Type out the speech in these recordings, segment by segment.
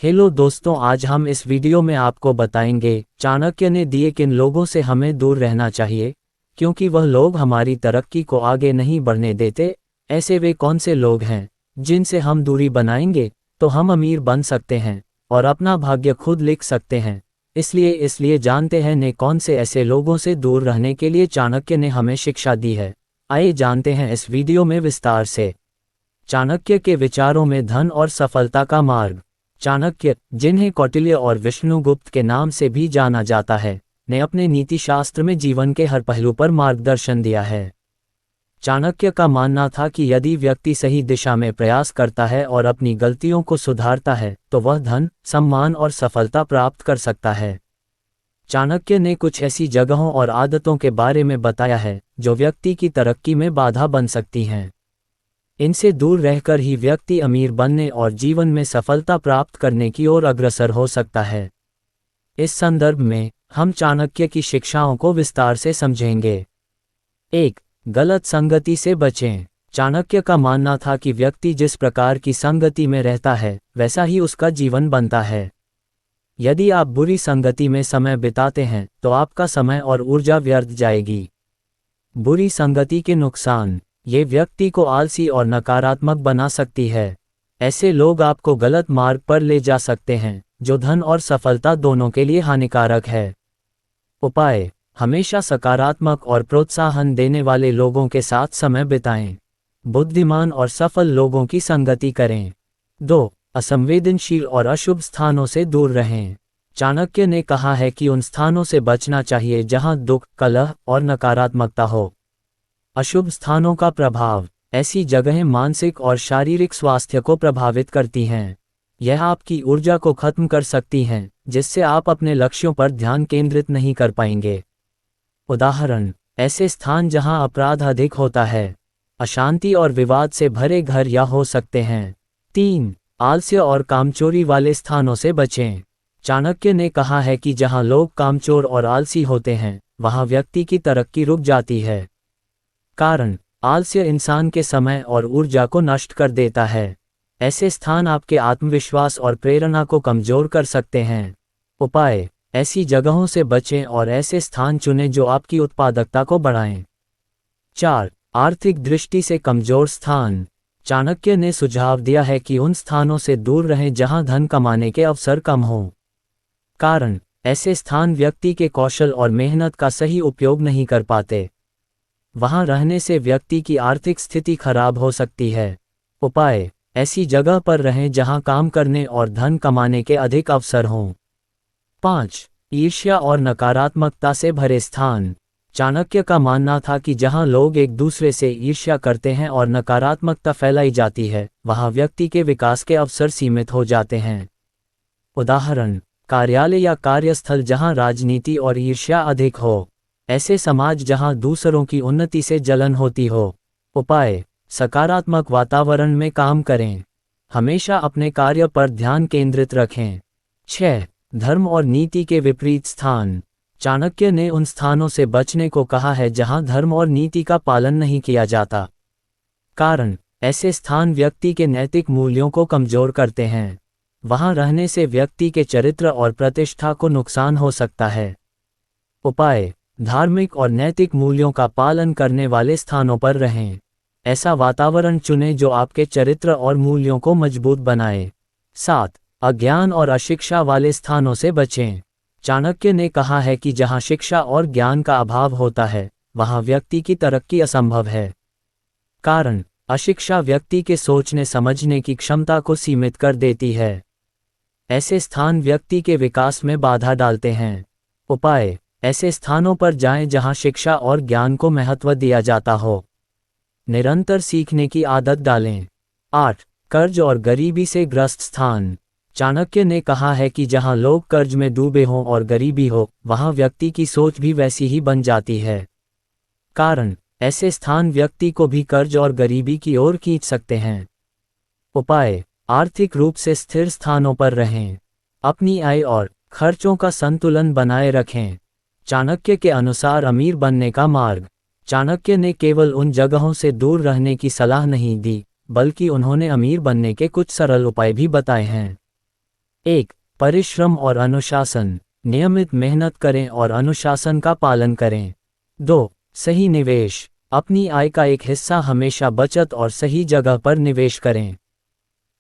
Hello दोस्तों, आज हम इस वीडियो में आपको बताएंगे चाणक्य ने दिए किन लोगों से हमें दूर रहना चाहिए, क्योंकि वह लोग हमारी तरक्की को आगे नहीं बढ़ने देते। ऐसे वे कौन से लोग हैं जिनसे हम दूरी बनाएंगे तो हम अमीर बन सकते हैं और अपना भाग्य खुद लिख सकते हैं। इसलिए जानते हैं ने कौन से ऐसे लोगों से दूर रहने के लिए चाणक्य ने हमें शिक्षा दी है। आइए जानते हैं इस वीडियो में विस्तार से। चाणक्य के विचारों में धन और सफलता का मार्ग। चाणक्य, जिन्हें कौटिल्य और विष्णुगुप्त के नाम से भी जाना जाता है, ने अपने नीति शास्त्र में जीवन के हर पहलू पर मार्गदर्शन दिया है। चाणक्य का मानना था कि यदि व्यक्ति सही दिशा में प्रयास करता है और अपनी गलतियों को सुधारता है तो वह धन, सम्मान और सफलता प्राप्त कर सकता है। चाणक्य ने कुछ ऐसी जगहों और आदतों के बारे में बताया है जो व्यक्ति की तरक्की में बाधा बन सकती हैं। इनसे दूर रहकर ही व्यक्ति अमीर बनने और जीवन में सफलता प्राप्त करने की ओर अग्रसर हो सकता है। इस संदर्भ में हम चाणक्य की शिक्षाओं को विस्तार से समझेंगे। 1. गलत संगति से बचें। चाणक्य का मानना था कि व्यक्ति जिस प्रकार की संगति में रहता है वैसा ही उसका जीवन बनता है। यदि आप बुरी संगति में समय बिताते हैं तो आपका समय और ऊर्जा व्यर्थ जाएगी। बुरी संगति के नुकसान। ये व्यक्ति को आलसी और नकारात्मक बना सकती है। ऐसे लोग आपको गलत मार्ग पर ले जा सकते हैं जो धन और सफलता दोनों के लिए हानिकारक है। उपाय: हमेशा सकारात्मक और प्रोत्साहन देने वाले लोगों के साथ समय बिताएं। बुद्धिमान और सफल लोगों की संगति करें। 2. असंवेदनशील और अशुभ स्थानों से दूर रहें। चाणक्य ने कहा है कि उन स्थानों से बचना चाहिए जहां दुख, कलह और नकारात्मकता हो। अशुभ स्थानों का प्रभाव। ऐसी जगहें मानसिक और शारीरिक स्वास्थ्य को प्रभावित करती हैं। यह आपकी ऊर्जा को खत्म कर सकती हैं, जिससे आप अपने लक्ष्यों पर ध्यान केंद्रित नहीं कर पाएंगे। उदाहरण: ऐसे स्थान जहां अपराध अधिक होता है, अशांति और विवाद से भरे घर या हो सकते हैं। 3. आलस्य और कामचोरी वाले स्थानों से बचें। चाणक्य ने कहा है कि जहां लोग कामचोर और आलसी होते हैं, वहां व्यक्ति की तरक्की रुक जाती है। कारण: आलस्य इंसान के समय और ऊर्जा को नष्ट कर देता है। ऐसे स्थान आपके आत्मविश्वास और प्रेरणा को कमजोर कर सकते हैं। उपाय: ऐसी जगहों से बचें और ऐसे स्थान चुनें जो आपकी उत्पादकता को बढ़ाएं। 4. आर्थिक दृष्टि से कमजोर स्थान। चाणक्य ने सुझाव दिया है कि उन स्थानों से दूर रहें जहां धन कमाने के अवसर कम हों। कारण: ऐसे स्थान व्यक्ति के कौशल और मेहनत का सही उपयोग नहीं कर पाते। वहां रहने से व्यक्ति की आर्थिक स्थिति खराब हो सकती है। उपाय: ऐसी जगह पर रहें जहां काम करने और धन कमाने के अधिक अवसर हों। 5. ईर्ष्या और नकारात्मकता से भरे स्थान। चाणक्य का मानना था कि जहां लोग एक दूसरे से ईर्ष्या करते हैं और नकारात्मकता फैलाई जाती है, वहां व्यक्ति के विकास के अवसर सीमित हो जाते हैं। उदाहरण: कार्यालय या कार्यस्थल जहां राजनीति और ईर्ष्या अधिक हो। ऐसे समाज जहां दूसरों की उन्नति से जलन होती हो। उपाय: सकारात्मक वातावरण में काम करें। हमेशा अपने कार्य पर ध्यान केंद्रित रखें। 6. धर्म और नीति के विपरीत स्थान। चाणक्य ने उन स्थानों से बचने को कहा है जहां धर्म और नीति का पालन नहीं किया जाता। कारण: ऐसे स्थान व्यक्ति के नैतिक मूल्यों को कमजोर करते हैं। वहां रहने से व्यक्ति के चरित्र और प्रतिष्ठा को नुकसान हो सकता है। उपाय: धार्मिक और नैतिक मूल्यों का पालन करने वाले स्थानों पर रहें। ऐसा वातावरण चुनें जो आपके चरित्र और मूल्यों को मजबूत बनाए। 7. अज्ञान और अशिक्षा वाले स्थानों से बचें। चाणक्य ने कहा है कि जहां शिक्षा और ज्ञान का अभाव होता है, वहां व्यक्ति की तरक्की असंभव है। कारण: अशिक्षा व्यक्ति के सोचने समझने की क्षमता को सीमित कर देती है। ऐसे स्थान व्यक्ति के विकास में बाधा डालते हैं। उपाय: ऐसे स्थानों पर जाएं जहां शिक्षा और ज्ञान को महत्व दिया जाता हो। निरंतर सीखने की आदत डालें। 8. कर्ज और गरीबी से ग्रस्त स्थान। चाणक्य ने कहा है कि जहां लोग कर्ज में डूबे हों और गरीबी हो, वहां व्यक्ति की सोच भी वैसी ही बन जाती है। कारण: ऐसे स्थान व्यक्ति को भी कर्ज और गरीबी की ओर खींच सकते हैं। उपाय: आर्थिक रूप से स्थिर स्थानों पर रहें। अपनी आय और खर्चों का संतुलन बनाए रखें। चाणक्य के अनुसार अमीर बनने का मार्ग। चाणक्य ने केवल उन जगहों से दूर रहने की सलाह नहीं दी, बल्कि उन्होंने अमीर बनने के कुछ सरल उपाय भी बताए हैं। 1. परिश्रम और अनुशासन, नियमित मेहनत करें और अनुशासन का पालन करें। 2. सही निवेश, अपनी आय का एक हिस्सा हमेशा बचत और सही जगह पर निवेश करें।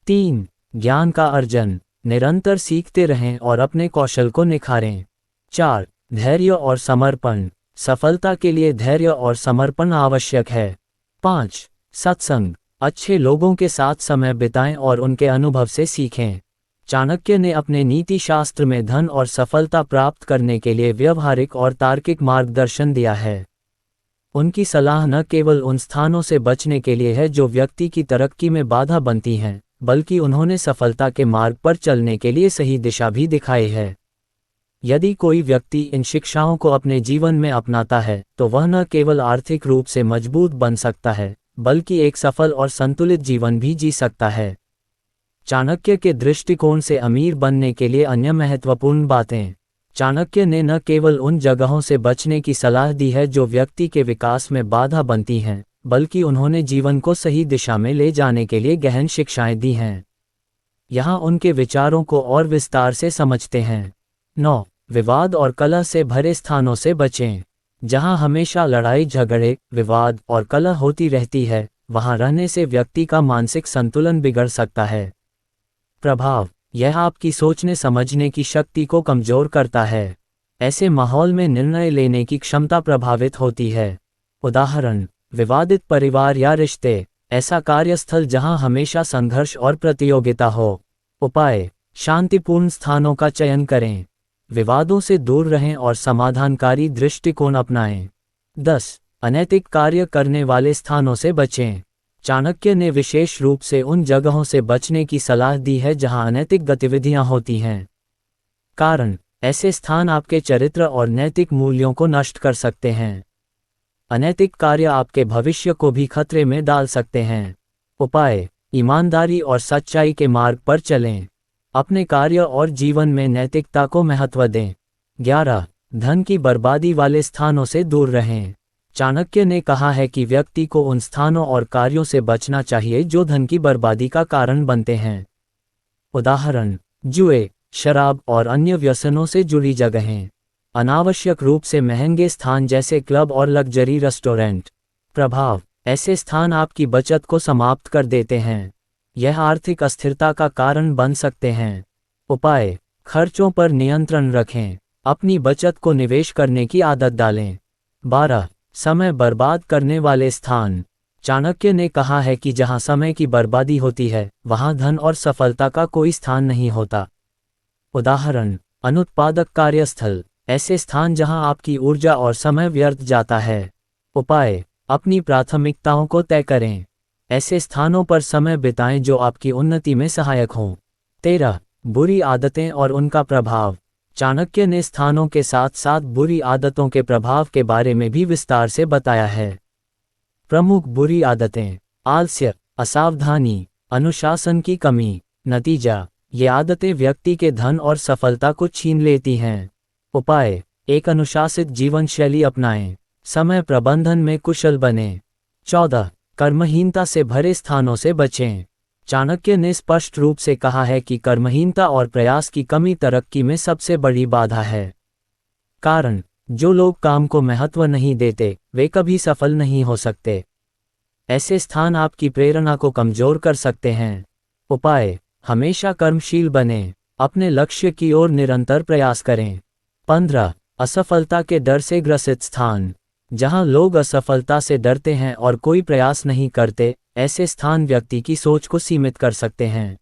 3. ज्ञान का अर्जन, निरंतर सीखते रहें और अपने कौशल को निखारें। 4. धैर्य और समर्पण, सफलता के लिए धैर्य और समर्पण आवश्यक है। 5. सत्संग, अच्छे लोगों के साथ समय बिताएं और उनके अनुभव से सीखें। चाणक्य ने अपने नीति शास्त्र में धन और सफलता प्राप्त करने के लिए व्यवहारिक और तार्किक मार्गदर्शन दिया है। उनकी सलाह न केवल उन स्थानों से बचने के लिए है जो व्यक्ति की तरक्की में बाधा बनती हैं, बल्कि उन्होंने सफलता के मार्ग पर चलने के लिए सही दिशा भी दिखाई है। यदि कोई व्यक्ति इन शिक्षाओं को अपने जीवन में अपनाता है तो वह न केवल आर्थिक रूप से मजबूत बन सकता है, बल्कि एक सफल और संतुलित जीवन भी जी सकता है। चाणक्य के दृष्टिकोण से अमीर बनने के लिए अन्य महत्वपूर्ण बातें। चाणक्य ने न केवल उन जगहों से बचने की सलाह दी है जो व्यक्ति के विकास में बाधा बनती हैं, बल्कि उन्होंने जीवन को सही दिशा में ले जाने के लिए गहन शिक्षाएं दी हैं। यहाँ उनके विचारों को और विस्तार से समझते हैं। 9. विवाद और कलह से भरे स्थानों से बचें। जहाँ हमेशा लड़ाई झगड़े, विवाद और कलह होती रहती है, वहाँ रहने से व्यक्ति का मानसिक संतुलन बिगड़ सकता है। प्रभाव, यह आपकी सोचने समझने की शक्ति को कमजोर करता है। ऐसे माहौल में निर्णय लेने की क्षमता प्रभावित होती है। उदाहरण, विवादित परिवार या रिश्ते, ऐसा कार्यस्थल जहां हमेशा संघर्ष और प्रतियोगिता हो। उपाय, शांतिपूर्ण स्थानों का चयन करें, विवादों से दूर रहें और समाधानकारी दृष्टिकोण अपनाएं। 10. अनैतिक कार्य करने वाले स्थानों से बचें। चाणक्य ने विशेष रूप से उन जगहों से बचने की सलाह दी है जहां अनैतिक गतिविधियां होती हैं। कारण, ऐसे स्थान आपके चरित्र और नैतिक मूल्यों को नष्ट कर सकते हैं। अनैतिक कार्य आपके भविष्य को भी खतरे में डाल सकते हैं। उपाय, ईमानदारी और सच्चाई के मार्ग पर चलें, अपने कार्य और जीवन में नैतिकता को महत्व दें। 11. धन की बर्बादी वाले स्थानों से दूर रहें। चाणक्य ने कहा है कि व्यक्ति को उन स्थानों और कार्यों से बचना चाहिए जो धन की बर्बादी का कारण बनते हैं। उदाहरण, जुए, शराब और अन्य व्यसनों से जुड़ी जगहें। अनावश्यक रूप से महंगे स्थान जैसे क्लब और लग्जरी रेस्टोरेंट। प्रभाव, ऐसे स्थान आपकी बचत को समाप्त कर देते हैं। यह आर्थिक अस्थिरता का कारण बन सकते हैं। उपाय, खर्चों पर नियंत्रण रखें, अपनी बचत को निवेश करने की आदत डालें। 12. समय बर्बाद करने वाले स्थान। चाणक्य ने कहा है कि जहां समय की बर्बादी होती है, वहां धन और सफलता का कोई स्थान नहीं होता। उदाहरण, अनुत्पादक कार्यस्थल, ऐसे स्थान जहां आपकी ऊर्जा और समय व्यर्थ जाता है। उपाय, अपनी प्राथमिकताओं को तय करें, ऐसे स्थानों पर समय बिताएं जो आपकी उन्नति में सहायक हों। 13. बुरी आदतें और उनका प्रभाव। चाणक्य ने स्थानों के साथ साथ बुरी आदतों के प्रभाव के बारे में भी विस्तार से बताया है। प्रमुख बुरी आदतें: आलस्य, असावधानी, अनुशासन की कमी। नतीजा, ये आदतें व्यक्ति के धन और सफलता को छीन लेती हैं। उपाय, एक अनुशासित जीवन शैली अपनाएं, समय प्रबंधन में कुशल बनें। 14. कर्महीनता से भरे स्थानों से बचें। चाणक्य ने स्पष्ट रूप से कहा है कि कर्महीनता और प्रयास की कमी तरक्की में सबसे बड़ी बाधा है। कारण, जो लोग काम को महत्व नहीं देते, वे कभी सफल नहीं हो सकते। ऐसे स्थान आपकी प्रेरणा को कमजोर कर सकते हैं। उपाय, हमेशा कर्मशील बनें, अपने लक्ष्य की ओर निरंतर प्रयास करें। 15. असफलता के डर से ग्रसित स्थान। जहां लोग असफलता से डरते हैं और कोई प्रयास नहीं करते, ऐसे स्थान व्यक्ति की सोच को सीमित कर सकते हैं।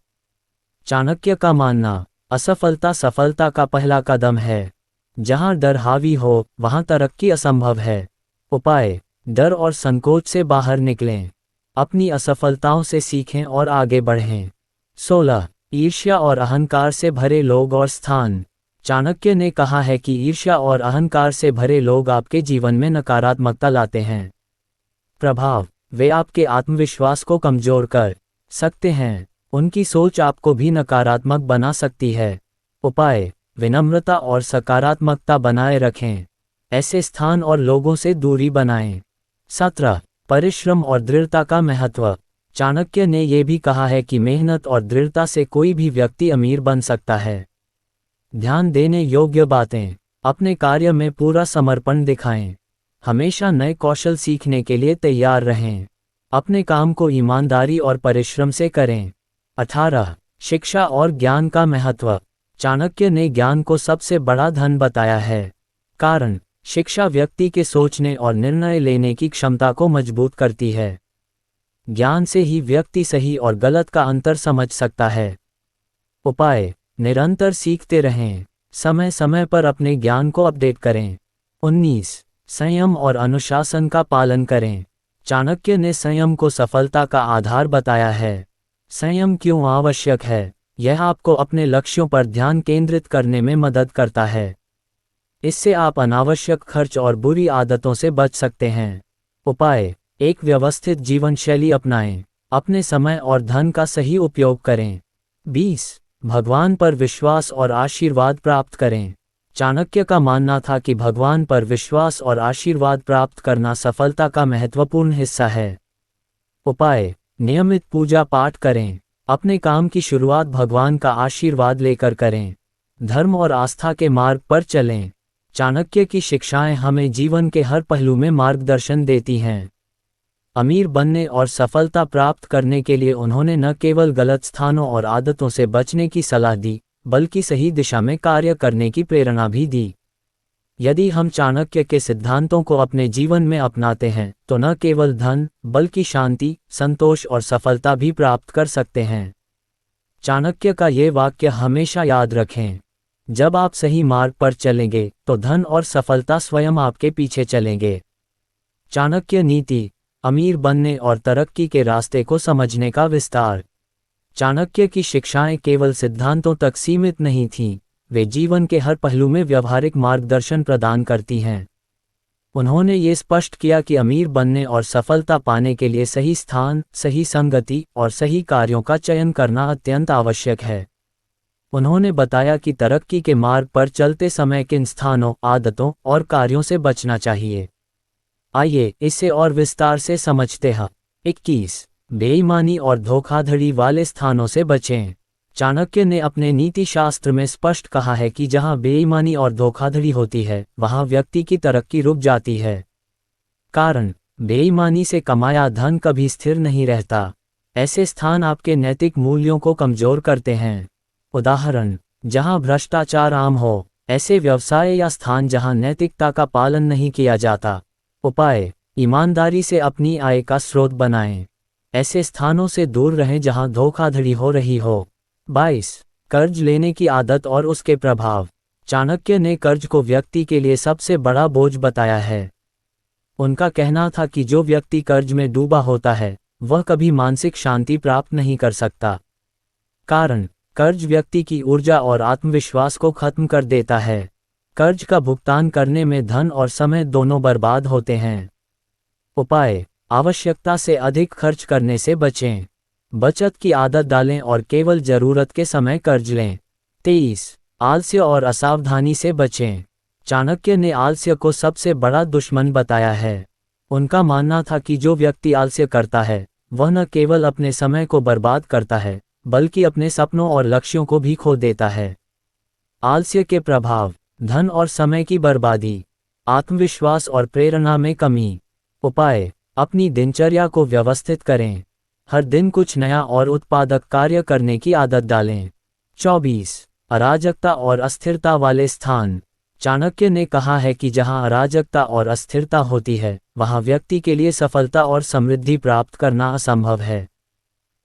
चाणक्य का मानना, असफलता सफलता का पहला कदम है। जहां डर हावी हो, वहां तरक्की असंभव है। उपाय, डर और संकोच से बाहर निकलें, अपनी असफलताओं से सीखें और आगे बढ़ें। 16. ईर्ष्या और अहंकार से भरे लोग और स्थान। चाणक्य ने कहा है कि ईर्ष्या और अहंकार से भरे लोग आपके जीवन में नकारात्मकता लाते हैं। प्रभाव, वे आपके आत्मविश्वास को कमजोर कर सकते हैं, उनकी सोच आपको भी नकारात्मक बना सकती है। उपाय, विनम्रता और सकारात्मकता बनाए रखें, ऐसे स्थान और लोगों से दूरी बनाएं। 17. परिश्रम और दृढ़ता का महत्व। चाणक्य ने यह भी कहा है कि मेहनत और दृढ़ता से कोई भी व्यक्ति अमीर बन सकता है। ध्यान देने योग्य बातें। अपने कार्य में पूरा समर्पण दिखाएं। हमेशा नए कौशल सीखने के लिए तैयार रहें। अपने काम को ईमानदारी और परिश्रम से करें। 18. शिक्षा और ज्ञान का महत्व। चाणक्य ने ज्ञान को सबसे बड़ा धन बताया है। कारण, शिक्षा व्यक्ति के सोचने और निर्णय लेने की क्षमता को मजबूत करती है। ज्ञान से ही व्यक्ति सही और गलत का अंतर समझ सकता है। उपाय, निरंतर सीखते रहें। समय समय पर अपने ज्ञान को अपडेट करें। 19. संयम और अनुशासन का पालन करें। चाणक्य ने संयम को सफलता का आधार बताया है। संयम क्यों आवश्यक है? यह आपको अपने लक्ष्यों पर ध्यान केंद्रित करने में मदद करता है। इससे आप अनावश्यक खर्च और बुरी आदतों से बच सकते हैं। उपाय, एक व्यवस्थित जीवन शैली अपनाएं। अपने समय और धन का सही उपयोग करें। 20. भगवान पर विश्वास और आशीर्वाद प्राप्त करें। चाणक्य का मानना था कि भगवान पर विश्वास और आशीर्वाद प्राप्त करना सफलता का महत्वपूर्ण हिस्सा है। उपाय, नियमित पूजा पाठ करें। अपने काम की शुरुआत भगवान का आशीर्वाद लेकर करें। धर्म और आस्था के मार्ग पर चलें। चाणक्य की शिक्षाएं हमें जीवन के हर पहलू में मार्गदर्शन देती हैं। अमीर बनने और सफलता प्राप्त करने के लिए उन्होंने न केवल गलत स्थानों और आदतों से बचने की सलाह दी, बल्कि सही दिशा में कार्य करने की प्रेरणा भी दी। यदि हम चाणक्य के सिद्धांतों को अपने जीवन में अपनाते हैं तो न केवल धन, बल्कि शांति, संतोष और सफलता भी प्राप्त कर सकते हैं। चाणक्य का ये वाक्य हमेशा याद रखें। जब आप सही मार्ग पर चलेंगे तो धन और सफलता स्वयं आपके पीछे चलेंगे। चाणक्य नीति, अमीर बनने और तरक्की के रास्ते को समझने का विस्तार। चाणक्य की शिक्षाएं केवल सिद्धांतों तक सीमित नहीं थीं, वे जीवन के हर पहलू में व्यावहारिक मार्गदर्शन प्रदान करती हैं। उन्होंने ये स्पष्ट किया कि अमीर बनने और सफलता पाने के लिए सही स्थान, सही संगति और सही कार्यों का चयन करना अत्यंत आवश्यक है। उन्होंने बताया कि तरक्की के मार्ग पर चलते समय किन स्थानों, आदतों और कार्यों से बचना चाहिए। आइए इसे और विस्तार से समझते हैं। 21. बेईमानी और धोखाधड़ी वाले स्थानों से बचें। चाणक्य ने अपने नीति शास्त्र में स्पष्ट कहा है कि जहां बेईमानी और धोखाधड़ी होती है, वहां व्यक्ति की तरक्की रुक जाती है। कारण, बेईमानी से कमाया धन कभी स्थिर नहीं रहता। ऐसे स्थान आपके नैतिक मूल्यों को कमजोर करते हैं। उदाहरण, जहां भ्रष्टाचार आम हो, ऐसे व्यवसाय या स्थान जहां नैतिकता का पालन नहीं किया जाता। उपाय, ईमानदारी से अपनी आय का स्रोत बनाएं। ऐसे स्थानों से दूर रहें जहां धोखाधड़ी हो रही हो। 22. कर्ज लेने की आदत और उसके प्रभाव। चाणक्य ने कर्ज को व्यक्ति के लिए सबसे बड़ा बोझ बताया है। उनका कहना था कि जो व्यक्ति कर्ज में डूबा होता है, वह कभी मानसिक शांति प्राप्त नहीं कर सकता। कारण, कर्ज व्यक्ति की ऊर्जा और आत्मविश्वास को खत्म कर देता है। कर्ज का भुगतान करने में धन और समय दोनों बर्बाद होते हैं। उपाय, आवश्यकता से अधिक खर्च करने से बचें। बचत की आदत डालें और केवल जरूरत के समय कर्ज लें। 23. आलस्य और असावधानी से बचें। चाणक्य ने आलस्य को सबसे बड़ा दुश्मन बताया है। उनका मानना था कि जो व्यक्ति आलस्य करता है, वह न केवल अपने समय को बर्बाद करता है, बल्कि अपने सपनों और लक्ष्यों को भी खो देता है। आलस्य के प्रभाव, धन और समय की बर्बादी, आत्मविश्वास और प्रेरणा में कमी। उपाय, अपनी दिनचर्या को व्यवस्थित करें। हर दिन कुछ नया और उत्पादक कार्य करने की आदत डालें। 24. अराजकता और अस्थिरता वाले स्थान। चाणक्य ने कहा है कि जहां अराजकता और अस्थिरता होती है, वहां व्यक्ति के लिए सफलता और समृद्धि प्राप्त करना असंभव है।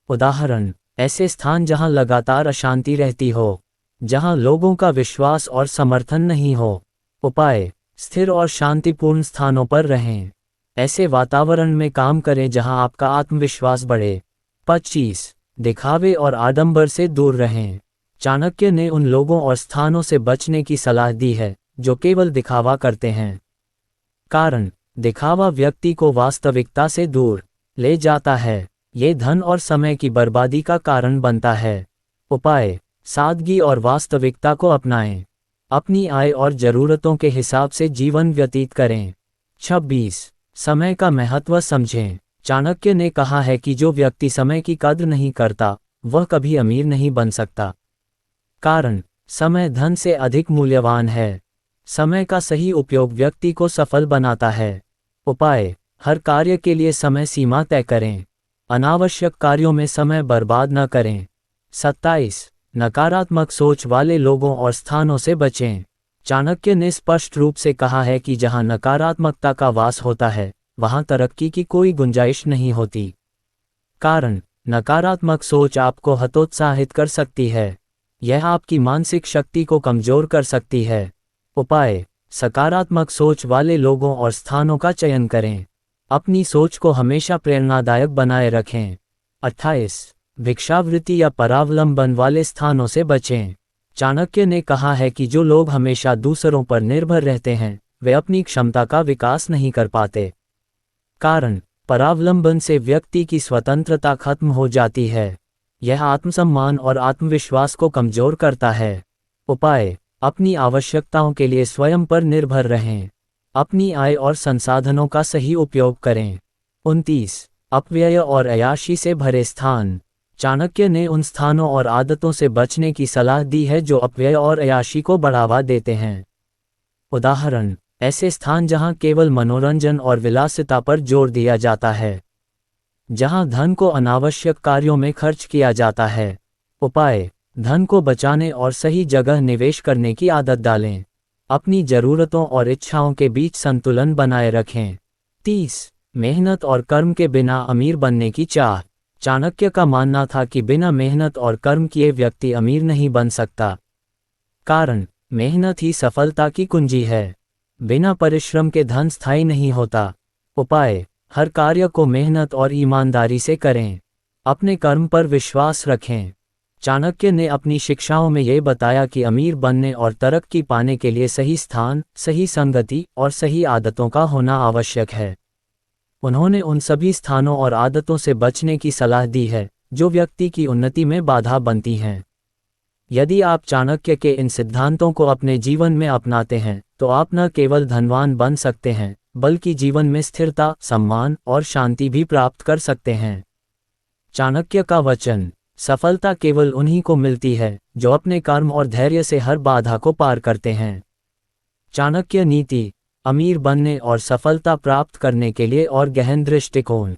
उदाहरण, ऐसे स्थान जहां लगातार अशांति रहती हो, जहां लोगों का विश्वास और समर्थन नहीं हो। उपाय, स्थिर और शांतिपूर्ण स्थानों पर रहें। ऐसे वातावरण में काम करें जहां आपका आत्मविश्वास बढ़े। 25. दिखावे और आडंबर से दूर रहें। चाणक्य ने उन लोगों और स्थानों से बचने की सलाह दी है जो केवल दिखावा करते हैं। कारण, दिखावा व्यक्ति को वास्तविकता से दूर ले जाता है। ये धन और समय की बर्बादी का कारण बनता है। उपाय, सादगी और वास्तविकता को अपनाएं। अपनी आय और ज़रूरतों के हिसाब से जीवन व्यतीत करें। 26. समय का महत्व समझें। चाणक्य ने कहा है कि जो व्यक्ति समय की कद्र नहीं करता, वह कभी अमीर नहीं बन सकता। कारण, समय धन से अधिक मूल्यवान है। समय का सही उपयोग व्यक्ति को सफल बनाता है। उपाय, हर कार्य के लिए समय सीमा तय करें। अनावश्यक कार्यों में समय बर्बाद न करें। 27. नकारात्मक सोच वाले लोगों और स्थानों से बचें। चाणक्य ने स्पष्ट रूप से कहा है कि जहां नकारात्मकता का वास होता है, वहां तरक्की की कोई गुंजाइश नहीं होती। कारण, नकारात्मक सोच आपको हतोत्साहित कर सकती है। यह आपकी मानसिक शक्ति को कमजोर कर सकती है। उपाय, सकारात्मक सोच वाले लोगों और स्थानों का चयन करें। अपनी सोच को हमेशा प्रेरणादायक बनाए रखें। 28. भिक्षावृत्ति या परावलंबन वाले स्थानों से बचें। चाणक्य ने कहा है कि जो लोग हमेशा दूसरों पर निर्भर रहते हैं, वे अपनी क्षमता का विकास नहीं कर पाते। कारण, परावलंबन से व्यक्ति की स्वतंत्रता खत्म हो जाती है। यह आत्मसम्मान और आत्मविश्वास को कमजोर करता है। उपाय, अपनी आवश्यकताओं के लिए स्वयं पर निर्भर रहें। अपनी आय और संसाधनों का सही उपयोग करें। 29. अपव्यय और अय्याशी से भरे स्थान। चाणक्य ने उन स्थानों और आदतों से बचने की सलाह दी है जो अपव्यय और अय्याशी को बढ़ावा देते हैं। उदाहरण, ऐसे स्थान जहां केवल मनोरंजन और विलासिता पर जोर दिया जाता है, जहां धन को अनावश्यक कार्यों में खर्च किया जाता है। उपाय, धन को बचाने और सही जगह निवेश करने की आदत डालें। अपनी जरूरतों और इच्छाओं के बीच संतुलन बनाए रखें। 30. मेहनत और कर्म के बिना अमीर बनने की चाह। चाणक्य का मानना था कि बिना मेहनत और कर्म किए व्यक्ति अमीर नहीं बन सकता। कारण, मेहनत ही सफलता की कुंजी है। बिना परिश्रम के धन स्थायी नहीं होता। उपाय, हर कार्य को मेहनत और ईमानदारी से करें। अपने कर्म पर विश्वास रखें। चाणक्य ने अपनी शिक्षाओं में ये बताया कि अमीर बनने और तरक्की पाने के लिए सही स्थान, सही संगति और सही आदतों का होना आवश्यक है। उन्होंने उन सभी स्थानों और आदतों से बचने की सलाह दी है जो व्यक्ति की उन्नति में बाधा बनती हैं। यदि आप चाणक्य के इन सिद्धांतों को अपने जीवन में अपनाते हैं, तो आप न केवल धनवान बन सकते हैं, बल्कि जीवन में स्थिरता, सम्मान और शांति भी प्राप्त कर सकते हैं। चाणक्य का वचन, सफलता केवल उन्हीं को मिलती है जो अपने कर्म और धैर्य से हर बाधा को पार करते हैं। चाणक्य नीति, अमीर बनने और सफलता प्राप्त करने के लिए और गहन दृष्टिकोण।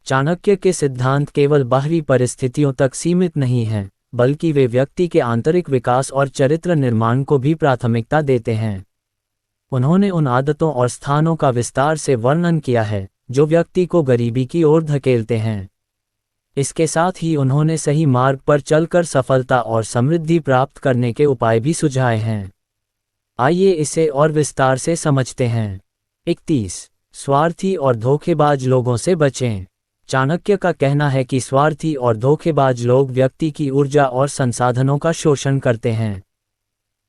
चाणक्य के सिद्धांत केवल बाहरी परिस्थितियों तक सीमित नहीं हैं, बल्कि वे व्यक्ति के आंतरिक विकास और चरित्र निर्माण को भी प्राथमिकता देते हैं। उन्होंने उन आदतों और स्थानों का विस्तार से वर्णन किया है जो व्यक्ति को गरीबी की ओर धकेलते हैं। इसके साथ ही उन्होंने सही मार्ग पर चलकर सफलता और समृद्धि प्राप्त करने के उपाय भी सुझाए हैं। आइए इसे और विस्तार से समझते हैं। 31. स्वार्थी और धोखेबाज लोगों से बचें। चाणक्य का कहना है कि स्वार्थी और धोखेबाज लोग व्यक्ति की ऊर्जा और संसाधनों का शोषण करते हैं।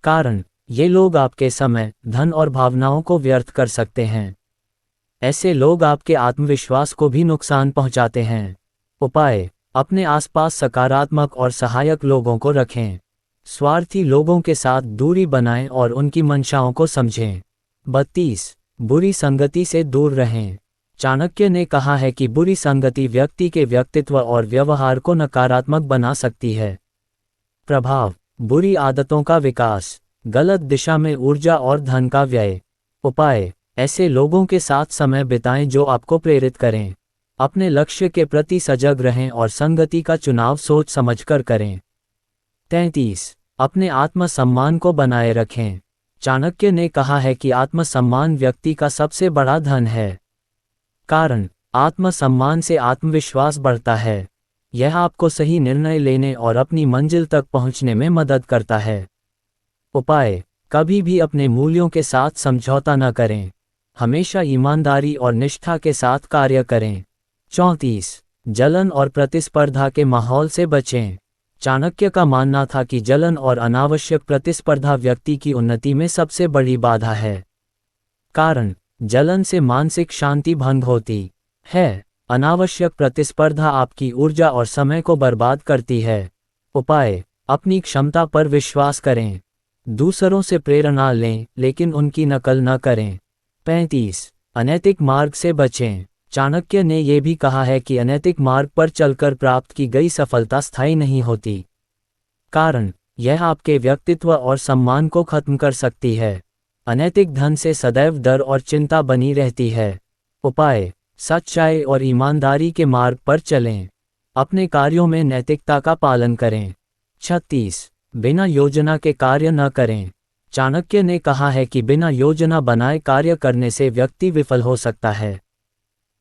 कारण, ये लोग आपके समय, धन और भावनाओं को व्यर्थ कर सकते हैं। ऐसे लोग आपके आत्मविश्वास को भी नुकसान पहुंचाते हैं। उपाय, अपने आसपास सकारात्मक और सहायक लोगों को रखें। स्वार्थी लोगों के साथ दूरी बनाएं और उनकी मंशाओं को समझें। 32. बुरी संगति से दूर रहें। चाणक्य ने कहा है कि बुरी संगति व्यक्ति के व्यक्तित्व और व्यवहार को नकारात्मक बना सकती है। प्रभाव, बुरी आदतों का विकास, गलत दिशा में ऊर्जा और धन का व्यय। उपाय, ऐसे लोगों के साथ समय बिताएं जो आपको प्रेरित करें। अपने लक्ष्य के प्रति सजग रहें और संगति का चुनाव सोच समझकर करें। 33. अपने आत्मसम्मान को बनाए रखें। चाणक्य ने कहा है कि आत्मसम्मान व्यक्ति का सबसे बड़ा धन है। कारण, आत्मसम्मान से आत्मविश्वास बढ़ता है। यह आपको सही निर्णय लेने और अपनी मंजिल तक पहुंचने में मदद करता है। उपाय, कभी भी अपने मूल्यों के साथ समझौता न करें। हमेशा ईमानदारी और निष्ठा के साथ कार्य करें। 34. जलन और प्रतिस्पर्धा के माहौल से बचें। चाणक्य का मानना था कि जलन और अनावश्यक प्रतिस्पर्धा व्यक्ति की उन्नति में सबसे बड़ी बाधा है। कारण, जलन से मानसिक शांति भंग होती है। अनावश्यक प्रतिस्पर्धा आपकी ऊर्जा और समय को बर्बाद करती है। उपाय, अपनी क्षमता पर विश्वास करें। दूसरों से प्रेरणा लें, लेकिन उनकी नकल न करें। 35. अनैतिक मार्ग से बचें। चाणक्य ने यह भी कहा है कि अनैतिक मार्ग पर चलकर प्राप्त की गई सफलता स्थायी नहीं होती, कारण यह आपके व्यक्तित्व और सम्मान को खत्म कर सकती है। अनैतिक धन से सदैव डर और चिंता बनी रहती है। उपाय: सच्चाई और ईमानदारी के मार्ग पर चलें। अपने कार्यों में नैतिकता का पालन करें। 36. बिना योजना के कार्य न करें। चाणक्य ने कहा है कि बिना योजना बनाए कार्य करने से व्यक्ति विफल हो सकता है,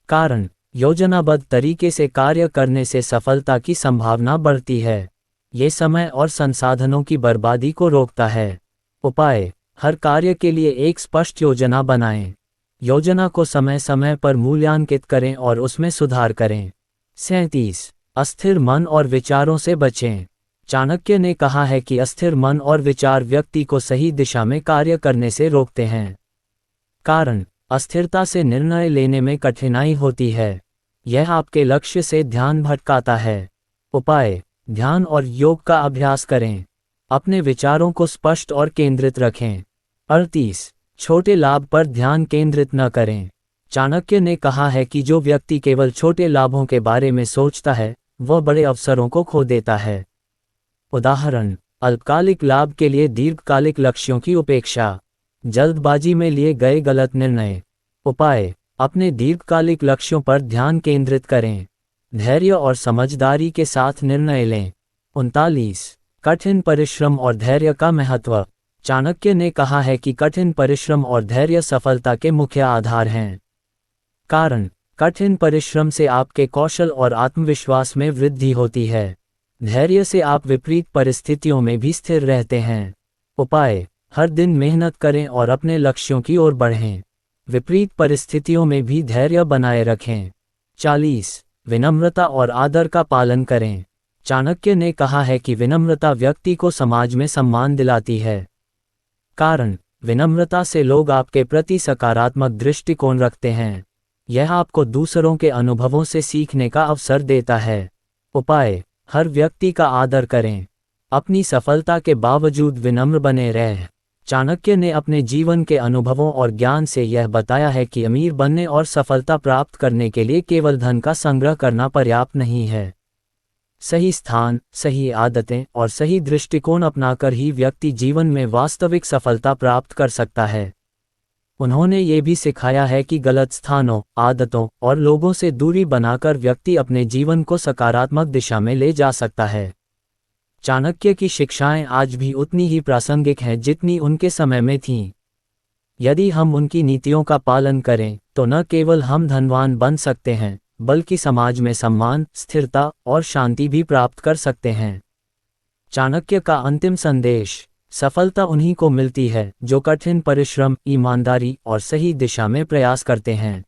कारण योजनाबद्ध तरीके से कार्य करने से सफलता की संभावना बढ़ती है। ये समय और संसाधनों की बर्बादी को रोकता है। उपाय: हर कार्य के लिए एक स्पष्ट योजना बनाएं। योजना को समय समय पर मूल्यांकित करें और उसमें सुधार करें। 37. अस्थिर मन और विचारों से बचें। चाणक्य ने कहा है कि अस्थिर मन और विचार व्यक्ति को सही दिशा में कार्य करने से रोकते हैं, कारण अस्थिरता से निर्णय लेने में कठिनाई होती है। यह आपके लक्ष्य से ध्यान भटकाता है। उपाय: ध्यान और योग का अभ्यास करें। अपने विचारों को स्पष्ट और केंद्रित रखें। 38. छोटे लाभ पर ध्यान केंद्रित न करें। चाणक्य ने कहा है कि जो व्यक्ति केवल छोटे लाभों के बारे में सोचता है, वह बड़े अवसरों को खो देता है। उदाहरण: अल्पकालिक लाभ के लिए दीर्घकालिक लक्ष्यों की उपेक्षा, जल्दबाजी में लिए गए गलत निर्णय। उपाय: अपने दीर्घकालिक लक्ष्यों पर ध्यान केंद्रित करें। धैर्य और समझदारी के साथ निर्णय लें। 39. कठिन परिश्रम और धैर्य का महत्व। चाणक्य ने कहा है कि कठिन परिश्रम और धैर्य सफलता के मुख्य आधार हैं, कारण कठिन परिश्रम से आपके कौशल और आत्मविश्वास में वृद्धि होती है। धैर्य से आप विपरीत परिस्थितियों में भी स्थिर रहते हैं। उपाय: हर दिन मेहनत करें और अपने लक्ष्यों की ओर बढ़ें। विपरीत परिस्थितियों में भी धैर्य बनाए रखें। 40. विनम्रता और आदर का पालन करें। चाणक्य ने कहा है कि विनम्रता व्यक्ति को समाज में सम्मान दिलाती है, कारण विनम्रता से लोग आपके प्रति सकारात्मक दृष्टिकोण रखते हैं। यह आपको दूसरों के अनुभवों से सीखने का अवसर देता है। उपाय: हर व्यक्ति का आदर करें। अपनी सफलता के बावजूद विनम्र बने रहें। चाणक्य ने अपने जीवन के अनुभवों और ज्ञान से यह बताया है कि अमीर बनने और सफलता प्राप्त करने के लिए केवल धन का संग्रह करना पर्याप्त नहीं है। सही स्थान, सही आदतें और सही दृष्टिकोण अपनाकर ही व्यक्ति जीवन में वास्तविक सफलता प्राप्त कर सकता है। उन्होंने ये भी सिखाया है कि गलत स्थानों, आदतों और लोगों से दूरी बनाकर व्यक्ति अपने जीवन को सकारात्मक दिशा में ले जा सकता है। चाणक्य की शिक्षाएं आज भी उतनी ही प्रासंगिक हैं जितनी उनके समय में थीं। यदि हम उनकी नीतियों का पालन करें तो न केवल हम धनवान बन सकते हैं, बल्कि समाज में सम्मान, स्थिरता और शांति भी प्राप्त कर सकते हैं। चाणक्य का अंतिम संदेश: सफलता उन्हीं को मिलती है जो कठिन परिश्रम, ईमानदारी और सही दिशा में प्रयास करते हैं।